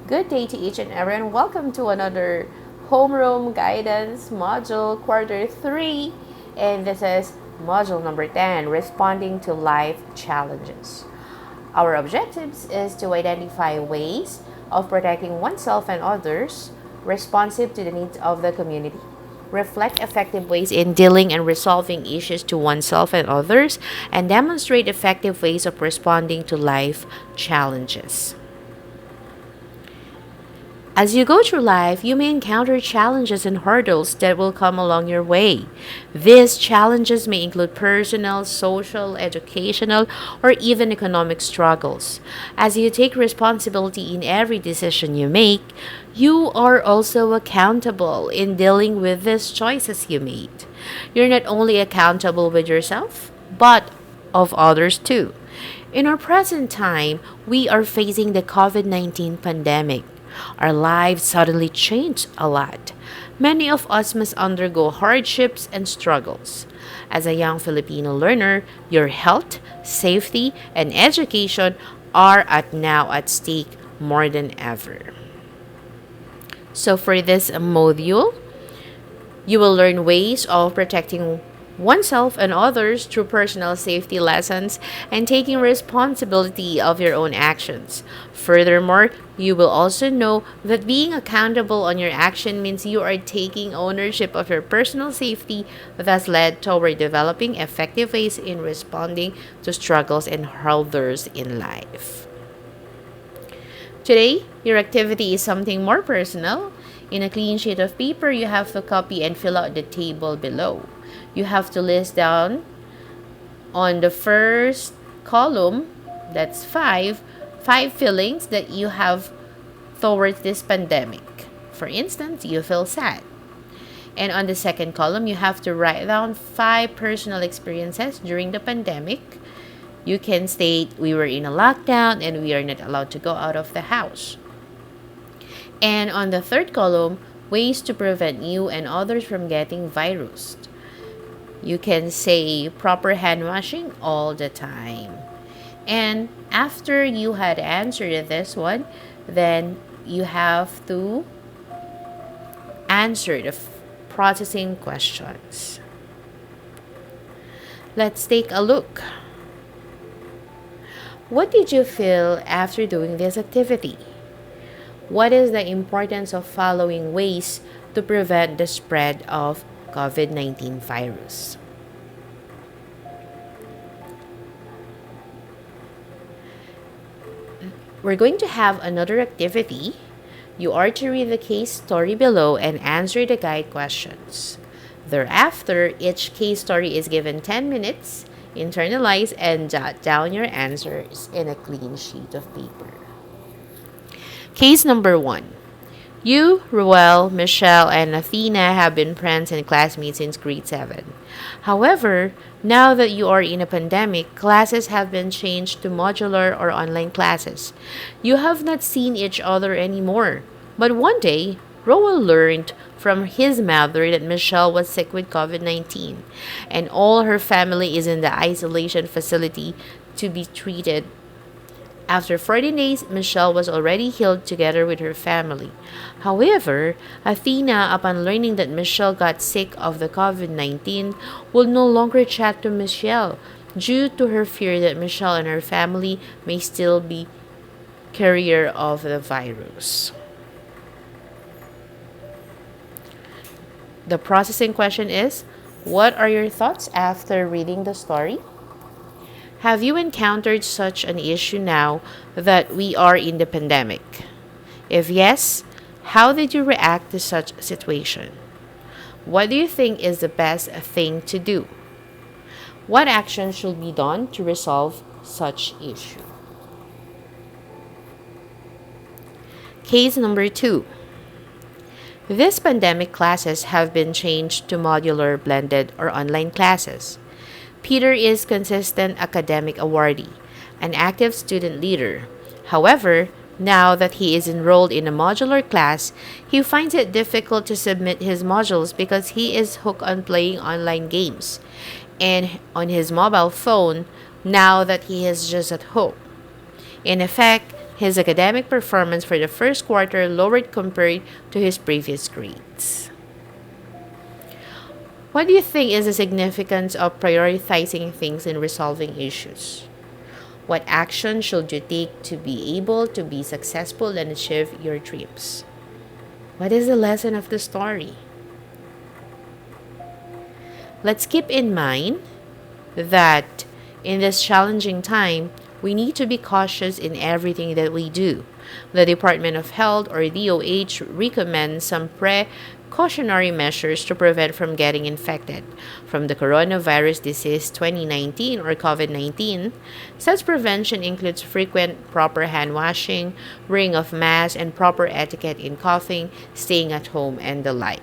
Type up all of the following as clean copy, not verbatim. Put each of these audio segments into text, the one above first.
Good day to each and everyone. Welcome to another Homeroom Guidance Module Quarter 3. And this is Module number 10, Responding to Life Challenges. Our objectives is to identify ways of protecting oneself and others responsive to the needs of the community. Reflect effective ways in dealing and resolving issues to oneself and others, and demonstrate effective ways of responding to life challenges. As you go through life, you may encounter challenges and hurdles that will come along your way. These challenges may include personal, social, educational, or even economic struggles. As you take responsibility in every decision you make, you are also accountable in dealing with these choices you made. You're not only accountable with yourself, but of others too. In our present time, we are facing the COVID-19 pandemic. Our lives suddenly change a lot. Many of us must undergo hardships and struggles. As a young Filipino learner, your health, safety, and education are now at stake more than ever. So for this module, you will learn ways of protecting oneself and others through personal safety lessons and taking responsibility of your own actions. Furthermore, you will also know that being accountable on your action means you are taking ownership of your personal safety, thus led toward developing effective ways in responding to struggles and hurdles in life. Today, your activity is something more personal. In a clean sheet of paper, you have to copy and fill out the table below. You have to list down on the first column, that's five feelings that you have towards this pandemic. For instance, you feel sad. And on the second column, you have to write down 5 personal experiences during the pandemic. You can state we were in a lockdown and we are not allowed to go out of the house. And on the third column, ways to prevent you and others from getting virus. You can say proper hand washing all the time. And after you had answered this one, then you have to answer the processing questions. Let's take a look. What did you feel after doing this activity? What is the importance of following ways to prevent the spread of COVID-19 virus? We're going to have another activity. You are to read the case story below and answer the guide questions. Thereafter, each case story is given 10 minutes. Internalize and jot down your answers in a clean sheet of paper. Case number 1. You, Ruel, Michelle, and Athena have been friends and classmates since grade 7. However, now that you are in a pandemic, classes have been changed to modular or online classes. You have not seen each other anymore. But one day, Ruel learned from his mother that Michelle was sick with COVID-19 and all her family is in the isolation facility to be treated. After 14 days, Michelle was already healed together with her family. However, Athena, upon learning that Michelle got sick of the COVID-19, will no longer chat to Michelle due to her fear that Michelle and her family may still be carrier of the virus. The processing question is, what are your thoughts after reading the story? Have you encountered such an issue now that we are in the pandemic? If yes, how did you react to such a situation? What do you think is the best thing to do? What action should be done to resolve such issue? Case number 2. This pandemic classes have been changed to modular, blended, or online classes. Peter is consistent academic awardee, an active student leader. However, now that he is enrolled in a modular class, he finds it difficult to submit his modules because he is hooked on playing online games and on his mobile phone now that he is just at home. In effect, His academic performance for the first quarter lowered compared to his previous grades. What do you think is the significance of prioritizing things and resolving issues? What action should you take to be able to be successful and achieve your dreams? What is the lesson of the story? Let's keep in mind that in this challenging time, we need to be cautious in everything that we do. The Department of Health or DOH recommends some precautionary measures to prevent from getting infected from the coronavirus disease 2019 or COVID-19. Such prevention includes frequent proper hand washing, wearing of masks, and proper etiquette in coughing, staying at home, and the like.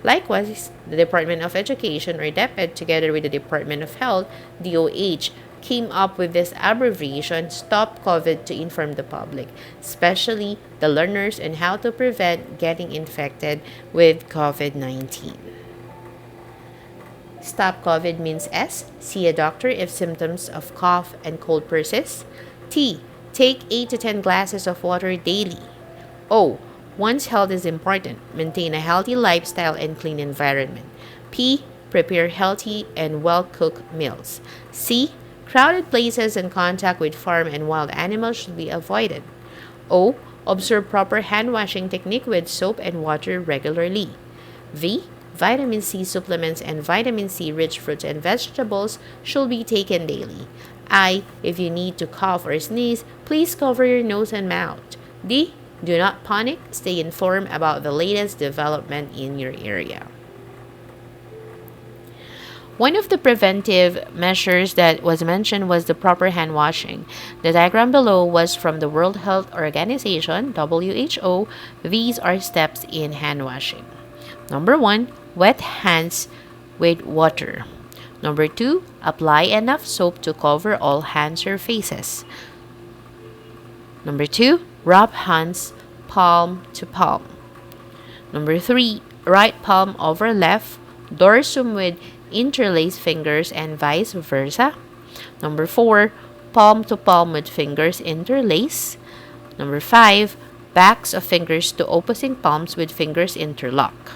Likewise, the Department of Education or DepEd together with the Department of Health, DOH, came up with this abbreviation Stop COVID to inform the public, especially the learners, on how to prevent getting infected with COVID-19. Stop COVID means S. See a doctor if symptoms of cough and cold persist. T. Take 8 to 10 glasses of water daily. O. One's health is important. Maintain a healthy lifestyle and clean environment. P. Prepare healthy and well-cooked meals. C. Crowded places and contact with farm and wild animals should be avoided. O. Observe proper hand washing technique with soap and water regularly. V. Vitamin C supplements and vitamin C rich fruits and vegetables should be taken daily. I. If you need to cough or sneeze, please cover your nose and mouth. D. Do not panic. Stay informed about the latest development in your area. One of the preventive measures that was mentioned was the proper hand washing. The diagram below was from the World Health Organization, WHO. These are steps in hand washing. Number 1, wet hands with water. Number 2, apply enough soap to cover all hand surfaces. Number 2, rub hands palm to palm. Number 3, right palm over left, dorsum with interlaced fingers and vice versa. Number 4, palm to palm with fingers interlaced. Number 5, backs of fingers to opposing palms with fingers interlock.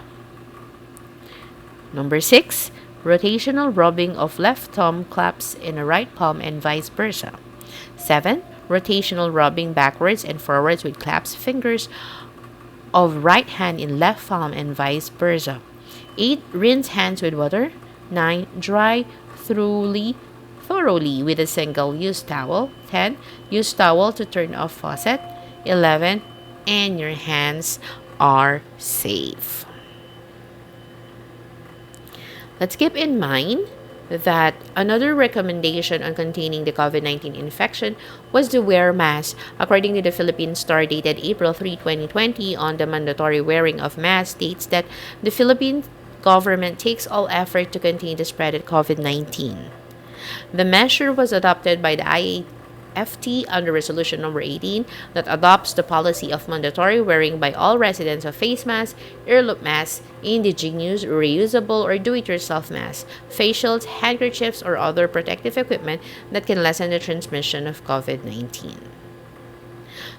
Number 6, rotational rubbing of left thumb claps in a right palm and vice versa. 7, rotational rubbing backwards and forwards with claps fingers of right hand in left palm and vice versa. 8, rinse hands with water. 9, dry thoroughly with a single-use towel. 10, use towel to turn off faucet. 11, and your hands are safe. Let's keep in mind that another recommendation on containing the COVID-19 infection was to wear masks. According to the Philippine Star dated April 3, 2020, on the mandatory wearing of masks states that the Philippine government takes all effort to contain the spread of COVID-19. The measure was adopted by the IAFT under Resolution Number 18 that adopts the policy of mandatory wearing by all residents of face masks, ear-loop masks, indigenous, reusable, or do-it-yourself masks, facials, handkerchiefs, or other protective equipment that can lessen the transmission of COVID-19.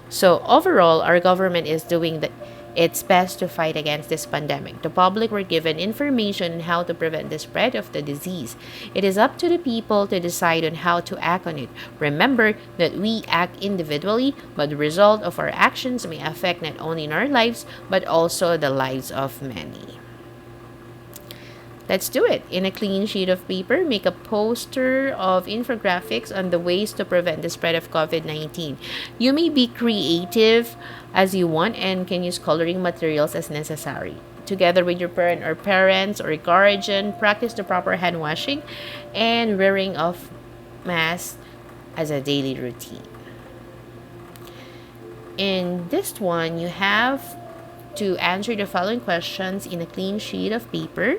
So overall, our government is doing its best to fight against this pandemic. The public were given information on how to prevent the spread of the disease. It is up to the people to decide on how to act on it. Remember that we act individually, but the result of our actions may affect not only in our lives, but also the lives of many. Let's do it. In a clean sheet of paper, make a poster of infographics on the ways to prevent the spread of COVID-19. You may be creative as you want and can use coloring materials as necessary. Together with your parents or guardian, practice the proper hand washing and wearing of masks as a daily routine. In this one, you have to answer the following questions in a clean sheet of paper.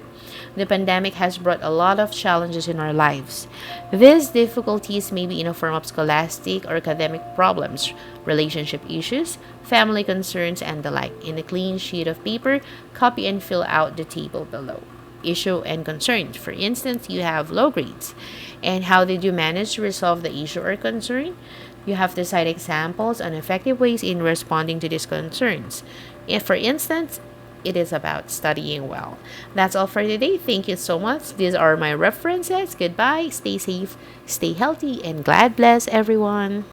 The pandemic has brought a lot of challenges in our lives. These difficulties may be in the form of scholastic or academic problems, relationship issues, family concerns, and the like. In a clean sheet of paper, copy and fill out the table below. Issue and concerns. For instance, you have low grades. And how did you manage to resolve the issue or concern? You have to cite examples and effective ways in responding to these concerns. If, for instance, it is about studying well. That's all for today. Thank you so much. These are my references. Goodbye. Stay safe, stay healthy, and God bless everyone.